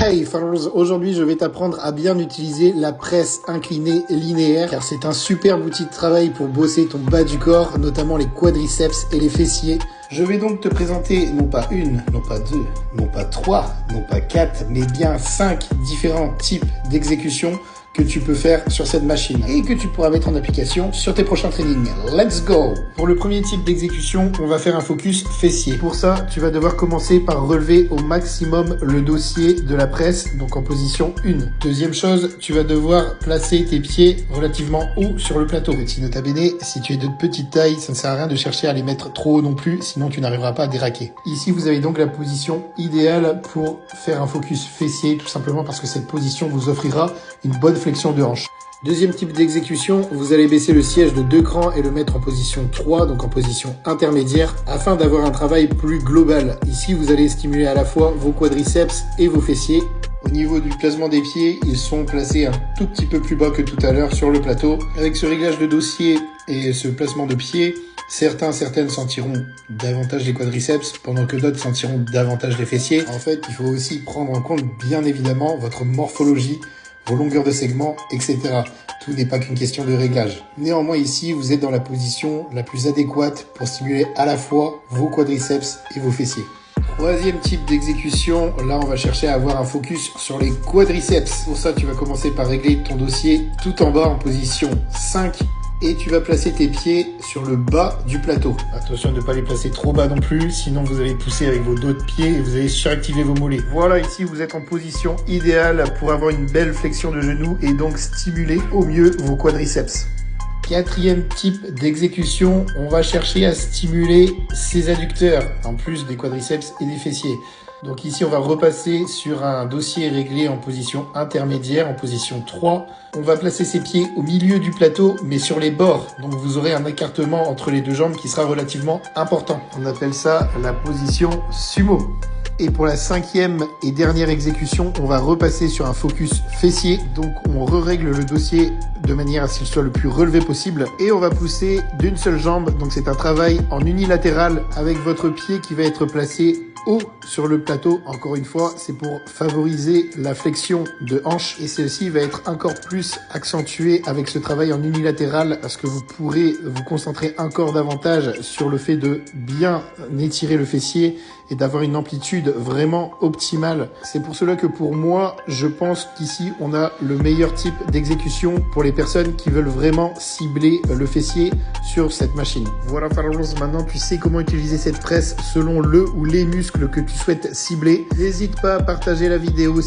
Hey Farroz, aujourd'hui je vais t'apprendre à bien utiliser la presse inclinée linéaire car c'est un super outil de travail pour bosser ton bas du corps, notamment les quadriceps et les fessiers. Je vais donc te présenter non pas une, non pas deux, non pas trois, non pas quatre, mais bien 5 différents types d'exécutions que tu peux faire sur cette machine et que tu pourras mettre en application sur tes prochains trainings. Let's go! Pour le premier type d'exécution, on va faire un focus fessier. Pour ça, tu vas devoir commencer par relever au maximum le dossier de la presse, donc en position 1. Deuxième chose, tu vas devoir placer tes pieds relativement haut sur le plateau. Petit nota bene, si tu es de petite taille, ça ne sert à rien de chercher à les mettre trop haut non plus, sinon tu n'arriveras pas à déraquer. Ici, vous avez donc la position idéale pour faire un focus fessier, tout simplement parce que cette position vous offrira une bonne flexion de hanche. Deuxième type d'exécution, vous allez baisser le siège de 2 crans et le mettre en position 3, donc en position intermédiaire, afin d'avoir un travail plus global. Ici, vous allez stimuler à la fois vos quadriceps et vos fessiers. Au niveau du placement des pieds, ils sont placés un tout petit peu plus bas que tout à l'heure sur le plateau. Avec ce réglage de dossier et ce placement de pieds, certaines sentiront davantage les quadriceps, pendant que d'autres sentiront davantage les fessiers. En fait, il faut aussi prendre en compte, bien évidemment, votre morphologie, vos longueurs de segments, etc. Tout n'est pas qu'une question de réglage. Néanmoins, ici, vous êtes dans la position la plus adéquate pour stimuler à la fois vos quadriceps et vos fessiers. Troisième type d'exécution, là on va chercher à avoir un focus sur les quadriceps. Pour ça, tu vas commencer par régler ton dossier tout en bas en position 5 et tu vas placer tes pieds sur le bas du plateau. Attention de ne pas les placer trop bas non plus, sinon vous allez pousser avec vos dos de pied et vous allez suractiver vos mollets. Voilà, ici vous êtes en position idéale pour avoir une belle flexion de genoux et donc stimuler au mieux vos quadriceps. Quatrième type d'exécution, on va chercher à stimuler ces adducteurs, en plus des quadriceps et des fessiers. Donc ici, on va repasser sur un dossier réglé en position intermédiaire, en position 3. On va placer ses pieds au milieu du plateau, mais sur les bords. Donc vous aurez un écartement entre les deux jambes qui sera relativement important. On appelle ça la position sumo. Et pour la 5e et dernière exécution, on va repasser sur un focus fessier. Donc on règle le dossier de manière à ce qu'il soit le plus relevé possible. Et on va pousser d'une seule jambe. Donc c'est un travail en unilatéral avec votre pied qui va être placé haut sur le plateau. Encore une fois, c'est pour favoriser la flexion de hanche. Et celle-ci va être encore plus accentuée avec ce travail en unilatéral parce que vous pourrez vous concentrer encore davantage sur le fait de bien étirer le fessier et d'avoir une amplitude vraiment optimale. C'est pour cela que pour moi, je pense qu'ici, on a le meilleur type d'exécution pour les personnes qui veulent vraiment cibler le fessier sur cette machine. Voilà Farroz, maintenant tu sais comment utiliser cette presse selon le ou les muscles que tu souhaites cibler. N'hésite pas à partager la vidéo.